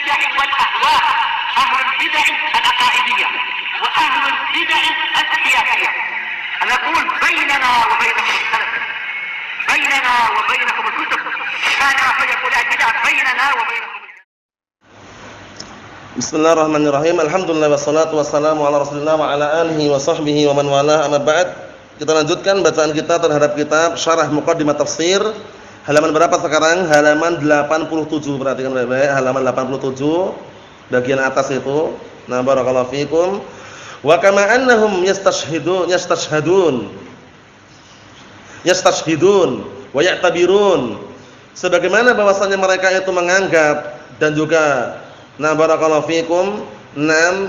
البدع والأهواء، أهل البدع العقائدية وأهل البدع السياسية. نقول بيننا وبينكم السلف، بيننا وبينكم الكتب، كان فيقول البدع بيننا وبينكم. Bismillahirrahmanirrahim. Alhamdulillah wassalatu wassalamu ala Rasulillah wa ala alihi wa sahbihi wa man walah, amma ba'd. Kita lanjutkan bacaan kita terhadap kitab Syarah Muqaddimah Tafsir. Halaman berapa sekarang? Halaman 87. Perhatikan baik-baik, halaman 87 bagian atas itu. Nah, barakallahu fikum. Wa kama annahum yastashhidun wa ya'tabirun. Sebagaimana bahwasanya mereka itu menganggap dan juga barakallahu fikum,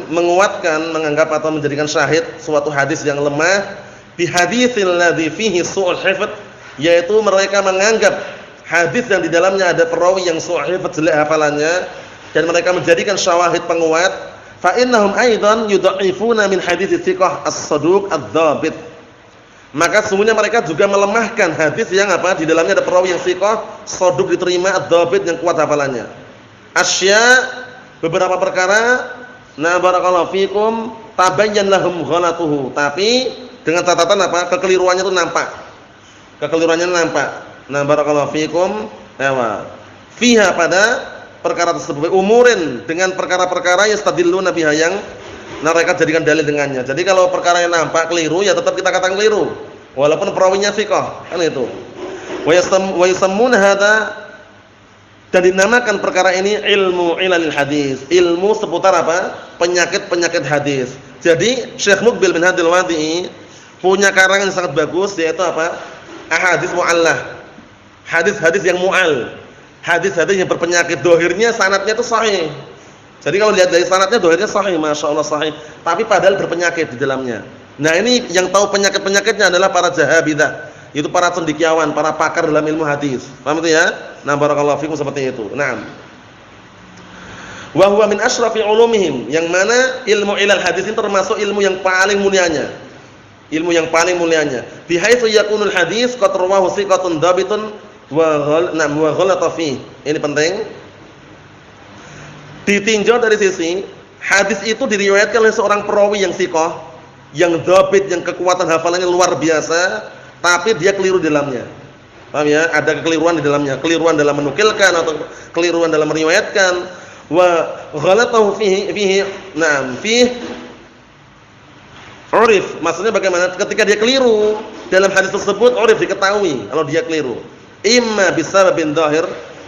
menguatkan, menganggap atau menjadikan syahid suatu hadis yang lemah bi haditsil ladzi fihi su'ul hifdz, yaitu mereka menganggap hadis yang di dalamnya ada perawi yang su'ul hifdz, jelek hafalannya, dan mereka menjadikan syawahid penguat. Fa innahum aidan yudha'ifuna min hadits thiqah as-saduq adz-dzabit. Maka sesungguhnya mereka juga melemahkan hadis yang apa? Di dalamnya ada perawi yang thiqah, saduq diterima, adz-dzabit yang kuat hafalannya. Beberapa perkara, barakallahu fikum, tabayyan lahum ghalatuhu, tapi dengan catatan apa? Kekeliruannya itu nampak. Kekeliruannya nampak. Barakallahu fikum, fiha pada perkara tersebut, umurin dengan perkara-perkara yang stadilluna biha, yang mereka jadikan dalil dengannya. Jadi kalau perkara yang nampak keliru, ya tetap kita katakan keliru, walaupun perawinya thiqah, kan itu. Wa yusammuna hadza, dan dinamakan perkara ini ilmu ilalil hadis, ilmu seputar apa? Penyakit-penyakit hadis. Jadi Syekh Muqbil bin Hadil Wadi'i punya karangan yang sangat bagus, yaitu apa? Ahadits mu'allah, hadis-hadis yang mu'al, hadis-hadis yang berpenyakit. Dohirnya sanadnya itu sahih. Jadi kalau lihat dari sanadnya, dohirnya sahih, masya Allah sahih, tapi padahal berpenyakit di dalamnya. Nah, ini yang tahu penyakit-penyakitnya adalah para jahabidah, itu para cendekiawan, para pakar dalam ilmu hadis. Paham itu ya? Barakallahu fikum, seperti itu. Naam. Wa huwa min asyrafi ulumihim, yang mana ilmu ilal hadis ini termasuk ilmu yang paling mulianya. Ilmu yang paling mulianya. Bi haitsu yakunul hadis qad rawahu thiqatun dhabitun wa ghalata fi. Ini penting. Ditinjau dari sisi hadis itu diriwayatkan oleh seorang perawi yang thiqah, yang dhabit, yang kekuatan hafalannya luar biasa, tapi dia keliru di dalamnya. Paham ya? Ada kekeliruan di dalamnya, keliruan dalam menukilkan atau keliruan dalam meriwayatkan. Wa ghalatahu fihi urif. Maksudnya bagaimana? Ketika dia keliru dalam hadis tersebut, urif, diketahui kalau dia keliru. Imma bisababin dhahir,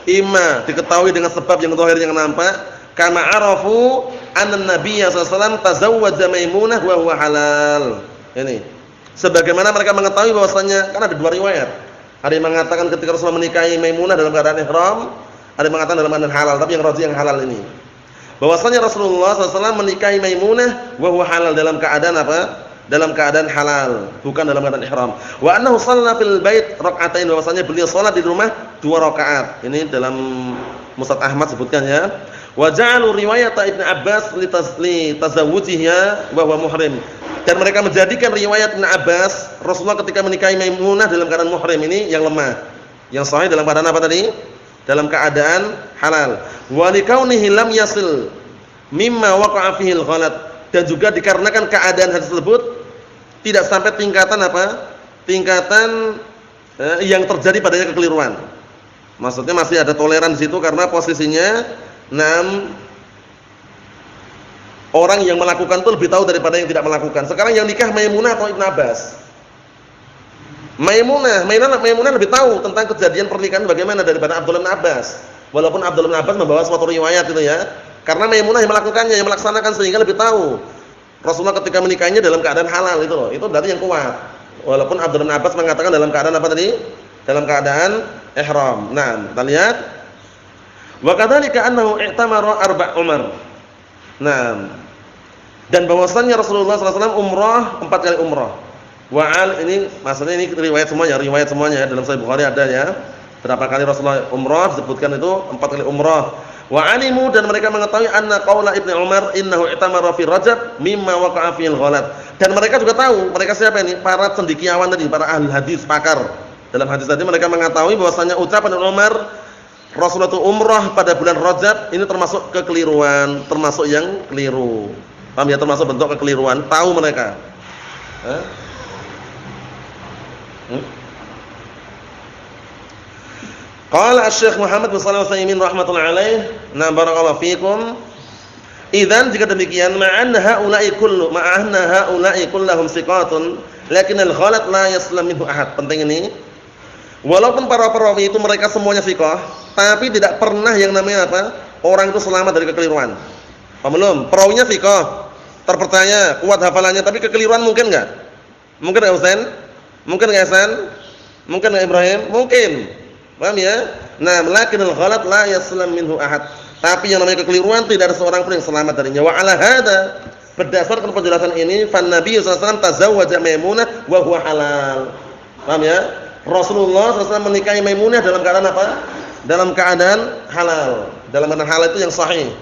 imma diketahui dengan sebab yang dhahir, yang nampak. Kama arafu anna Nabiy sallallahu alaihi wasallam tazawwaja Maimunah wa huwa halal. Ini sebagaimana mereka mengetahui bahwasanya, kan ada dua riwayat. Ada yang mengatakan ketika Rasulullah menikahi Maimunah dalam keadaan ihram, ada yang mengatakan dalam keadaan halal, tapi yang rajih yang halal ini. Bahwasanya Rasulullah SAW menikahi Maimunah wa huwa halal, dalam keadaan apa? Dalam keadaan halal, bukan dalam keadaan ihram. Wa annahu shalla fil bait rak'atain, bahwasanya beliau salat di rumah 2 rakaat. Ini dalam Musnad Ahmad sebutkan ya. Wa ja'alu riwayat Ibnu Abbas li tazawwujiha wa huwa muhrim. Dan mereka menjadikan riwayat Ibnu Abbas Rasulullah ketika menikahi Maimunah dalam keadaan muhrim ini yang lemah. Yang sahih dalam keadaan apa tadi? Dalam keadaan halal. Wa likaunihi lam yasil mimma waqa'a fihi al-ghalat, dan juga dikarenakan keadaan hadis tersebut tidak sampai tingkatan apa? Tingkatan yang terjadi padanya kekeliruan. Maksudnya masih ada toleran di situ karena posisinya orang yang melakukan itu lebih tahu daripada yang tidak melakukan. Sekarang yang nikah Maimunah atau Ibnu Abbas? Maimunah lebih tahu tentang kejadian pernikahan bagaimana daripada Abdullah bin Abbas. Walaupun Abdullah bin Abbas membawa suatu riwayat itu ya. Karena Maimunah yang melakukannya, yang melaksanakan, sehingga lebih tahu. Rasulullah ketika menikahnya dalam keadaan halal itu loh. Itu berarti yang kuat. Walaupun Abdullah bin Abbas mengatakan dalam keadaan apa tadi? Dalam keadaan ihram. Nah, kita lihat. Wa kadzalika annahu i'tamara arba' umar. Nah, dan bahwasannya Rasulullah SAW umrah 4 kali umrah. Wa'al, ini maksudnya ini riwayat semuanya dalam Sahih Bukhari ada ya. Berapa kali Rasulullah umrah disebutkan itu 4 kali umrah. Wa alimu, dan mereka mengetahui anna qaula Ibnu Umar innahu i'tamara fi Rajab mimma waqa'a fihi al-ghalat. Dan mereka juga tahu, mereka siapa ini? Para cendekiawan tadi, para ahli hadis, pakar. Dalam hadis tadi mereka mengetahui bahwasanya ucapan Ibnu Umar Rasulullah itu umrah pada bulan Rajab, ini termasuk kekeliruan, termasuk yang keliru. Paham ya? Termasuk bentuk kekeliruan, tahu mereka. Qala Asy-Syaikh Muhammad bin Shalih Al-Utsaimin rahimatullah alaih, "Na barakallahu fikum." Idzan jika demikian ma'anna haula'i kullahum thiqatun, lakin al-ghalat la yaslam minhu ahad. Penting ini. Walaupun para perawi itu mereka semuanya thiqah, tapi tidak pernah yang namanya apa? Orang itu selamat dari kekeliruan. Paham belum? Perawinya thiqah, terpercaya, kuat hafalannya, tapi kekeliruan mungkin enggak? Mungkin enggak Husain? Mungkin enggak Hasan? Mungkin enggak Ibrahim? Mungkin. Paham ya? Nah, lakin al-ghalat la yaslam minhu ahad. Tapi yang namanya kekeliruan tidak ada seorang pun yang selamat darinya. Wa ala hada, berdasarkan penjelasan ini, fan Nabi sallallahu alaihi wasallam tazawwaja Maimunah wa huwa halal. Paham ya? Rasulullah SAW menikahi Maimunah dalam keadaan apa? Dalam keadaan halal. Dalam keadaan halal itu yang sahih.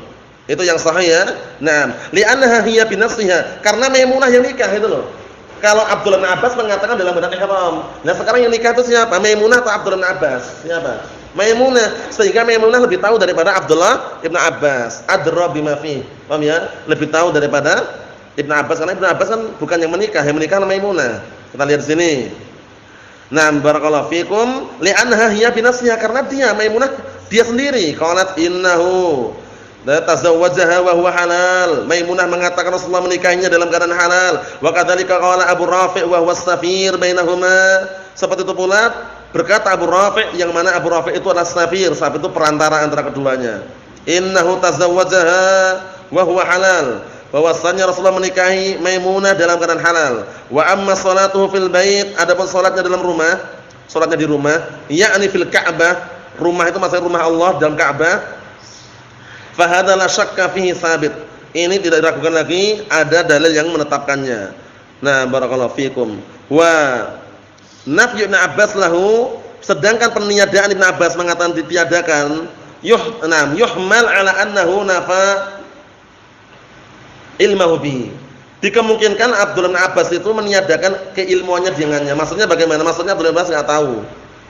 Itu yang sahih ya. Nah, li'annaha hiya bi nafsiha. Karena Maimunah yang nikah itu loh. Kalau Abdullah bin Abbas mengatakan dalam keadaan ihram. Nah, sekarang yang nikah itu siapa? Maimunah atau Abdullah bin Abbas? Siapa? Maimunah. Sehingga Maimunah lebih tahu daripada Abdullah bin Abbas. Adra bima fi. Paham ya? Lebih tahu daripada Ibnu Abbas, karena Ibnu Abbas kan bukan yang menikah Maimunah. Kita lihat di sini. Nah, barakallahu fikum, li'annaha hiya binafsiha, karena dia Maimunah dia sendiri. Qalat innahu la tazawwajaha wa huwa halal. Maimunah mengatakan Rasulullah menikahinya dalam keadaan halal. Wa kadzalika qala Abu Rafi' wa huwa as-safir bainahuma. Seperti itu pula berkata Abu Rafi', yang mana Abu Rafi' itu adalah safir, safir itu perantara antara keduanya. Innahu tazawwajaha wa huwa halal. Bahwasanya Rasulullah menikahi Maimunah dalam keadaan halal. Wa amma salatuhu fil bait, adapun salatnya dalam rumah, salatnya di rumah, yakni fil Ka'bah, rumah itu maksudnya rumah Allah dalam Ka'bah. Fa hadza la syakka fihi sabit. Ini tidak diragukan lagi, ada dalil yang menetapkannya. Nah, barakallahu fikum. Wa nafyu Ibnu Abbas lahu, sedangkan peniadaan Ibnu Abbas mengatakan ditiadakan, yuhmal ala annahu nafa ilmahu bi. Dikemungkinkan Abdullah bin Abbas itu meniadakan keilmuannya dengannya. Maksudnya bagaimana? Maksudnya Abdullah bin Abbas enggak tahu.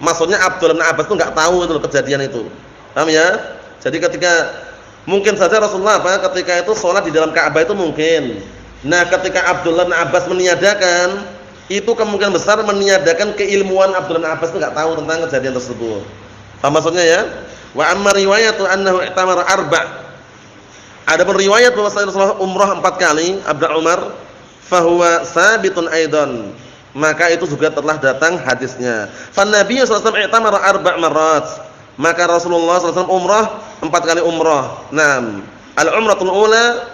Maksudnya Abdullah bin Abbas itu enggak tahu itu loh kejadian itu. Paham ya? Jadi ketika mungkin saja Rasulullah ketika itu sholat di dalam Ka'bah itu mungkin. Nah, ketika Abdullah bin Abbas meniadakan, itu kemungkinan besar meniadakan keilmuan Abdullah bin Abbas itu enggak tahu tentang kejadian tersebut. Paham maksudnya ya? Wa amma riwayatu annahu i'tamara arba'. Adapun riwayat bahwasanya Rasulullah umrah 4 kali, Abdullah Umar, fahuwa sabitun aidan. Maka itu juga telah datang hadisnya. Fan Nabi sallallahu alaihi wasallam i'tamara 4 marrat. Maka Rasulullah sallallahu alaihi wasallam umrah 4 kali umrah. Naam. Al-umratul ula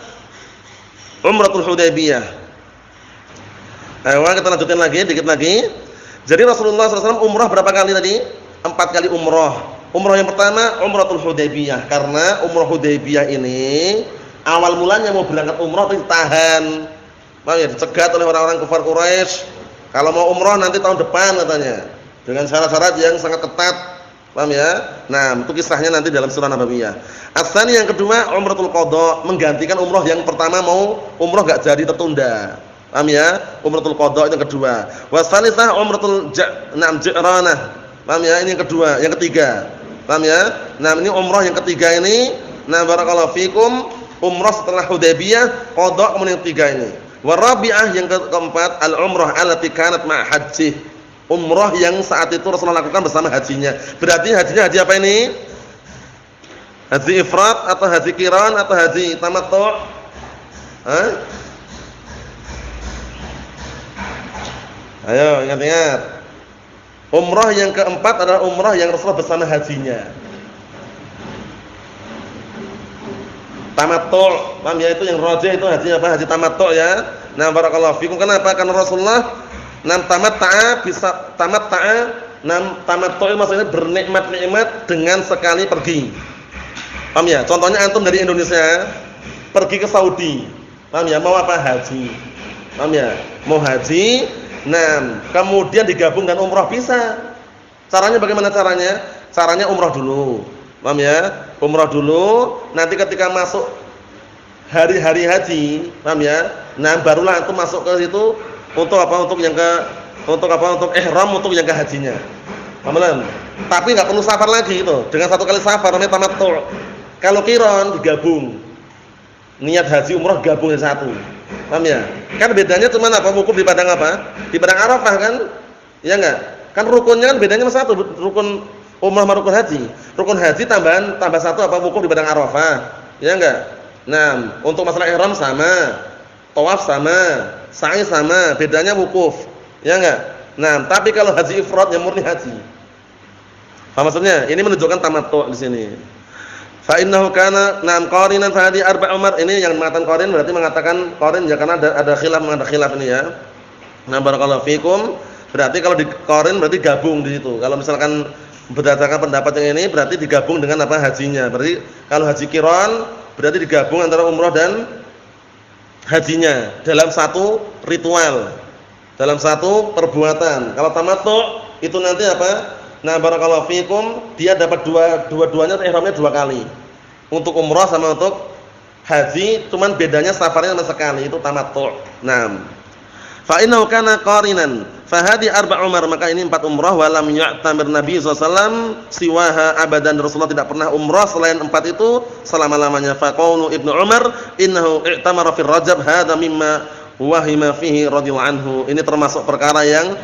umratul Hudaybiyah. Ayo kita lanjutin lagi, dikit lagi. Jadi Rasulullah sallallahu alaihi wasallam umrah berapa kali tadi? 4 kali umrah. Umrah yang pertama umratul Hudaybiyah, karena umrah Hudaybiyah ini awal mulanya mau berangkat umrah tapi ditahan. Paham ya? Dicegat oleh orang-orang kufar Quraisy. Kalau mau umrah nanti tahun depan katanya. Dengan syarat-syarat yang sangat ketat. Paham ya? Nah, itu kisahnya nanti dalam surah Nabawiyah. Asani yang kedua umratul qadha, menggantikan umrah yang pertama mau umrah enggak jadi tertunda. Paham ya? Umratul qadha itu yang kedua. Wasalisah umratul Ji'ranah. Paham ya? Ini yang kedua, yang ketiga. Paham ya? Nah, ini umrah yang ketiga ini. Nah, barakallahu fikum, umrah setelah Hudaybiyah, qadha kemudian yang ketiga ini. Wa rabi'ah yang keempat, al-umrah allati kanat ma'a hajji. Umrah yang saat itu Rasulullah lakukan bersama hajinya. Berarti hajinya haji apa ini? Haji ifrad atau haji qiran atau haji tamattu'? Hah? Ayo, ingat-ingat. Umrah yang keempat adalah umrah yang Rasulullah bersama hajinya. Tamattu', paham ya, itu yang rajih itu haji apa? Haji tamattu' ya. Nah, barakallahu fikum. Kenapa? Karena Rasulullah tamatta'a bisa tamatta'a, tamattu' maksudnya bernikmat-nikmat dengan sekali pergi. Paham ya? Contohnya antum dari Indonesia pergi ke Saudi. Paham ya? Mau apa? Haji. Paham ya? Mau haji. Nah, kemudian digabung dan umrah bisa. Caranya bagaimana caranya? Caranya umrah dulu. Paham ya? Umrah dulu, nanti ketika masuk hari-hari haji, paham ya? Nah, barulah antum masuk ke situ untuk apa? Untuk yang ke untuk apa? Untuk ihram, untuk yang ke hajinya. Paham belum? Tapi nggak perlu safar lagi itu. Dengan satu kali safar namanya tamattu'. Kalau qiran digabung. Niat haji umrah gabung jadi satu. Paham ya? Kan bedanya cuma apa? Wukuf di padang apa? Di padang Arafah kan? Iya enggak? Kan rukunnya kan bedanya cuma satu, rukun umrah sama rukun haji. Rukun haji tambah satu apa? Wukuf di padang Arafah. Iya enggak? Nah, untuk masalah ihram sama, tawaf sama, sa'i sama, bedanya wukuf. Iya enggak? Nah, tapi kalau haji ifrad yang murni haji. Paham maksudnya? Ini menunjukkan tamattu' di sini. Fa innahu kana nam qarinan fa hadi arba' umar. Ini yang mengatakan qarin berarti mengatakan qarin ya karena ada khilaf ini ya. Nah, barakallahu fikum. Berarti kalau di qarin berarti gabung di situ. Kalau misalkan berdasarkan pendapat yang ini berarti digabung dengan apa hajinya. Berarti kalau haji qiran berarti digabung antara umrah dan hajinya dalam satu ritual. Dalam satu perbuatan. Kalau tamattu' itu nanti apa? Nah, barakallahu fikum, dia dapat dua-duanya ihramnya dua kali. Untuk umrah sama untuk haji, cuman bedanya safarnya sama sekali, itu tamattu'. Naam. Fa innahu kana qarinan, fa hadi arba' umar, maka ini 4 umrah wa lam ya'tamir Nabi sallallahu alaihi wasallam siwaha abadan. Rasulullah tidak pernah umrah selain 4 itu selama-lamanya. Fa qaulu Ibnu Umar innahu i'tamara fi Rajab hadza mimma wahima fihi radhiyallahu anhu. Ini termasuk perkara yang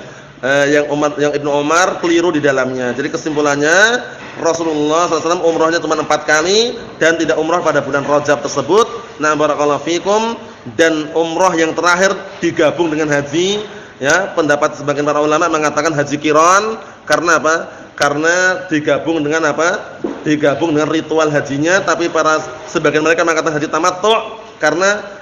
Ibnu Umar keliru di dalamnya. Jadi kesimpulannya Rasulullah SAW umrahnya cuma 4 kali dan tidak umrah pada bulan Rajab tersebut. Nah, barakallahu fikum, dan umrah yang terakhir digabung dengan haji. Ya, pendapat sebagian para ulama mengatakan haji qiran karena apa? Karena digabung dengan apa? Digabung dengan ritual hajinya. Tapi sebagian mereka mengatakan haji tamattu' karena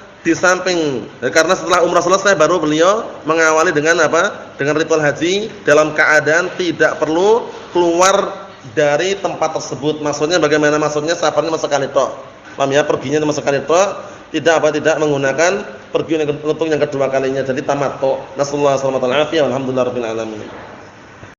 karena setelah umrah selesai baru beliau mengawali dengan apa? Dengan ritual haji dalam keadaan tidak perlu keluar dari tempat tersebut. Maksudnya bagaimana? Maksudnya safarnya masa kali tok. Paham ya? Perginya masa kali tok, tidak menggunakan pergi untuk yang kedua kalinya. Jadi tamattu'. Nasallahu alaihi wasallam. Alhamdulillahirabbil alamin.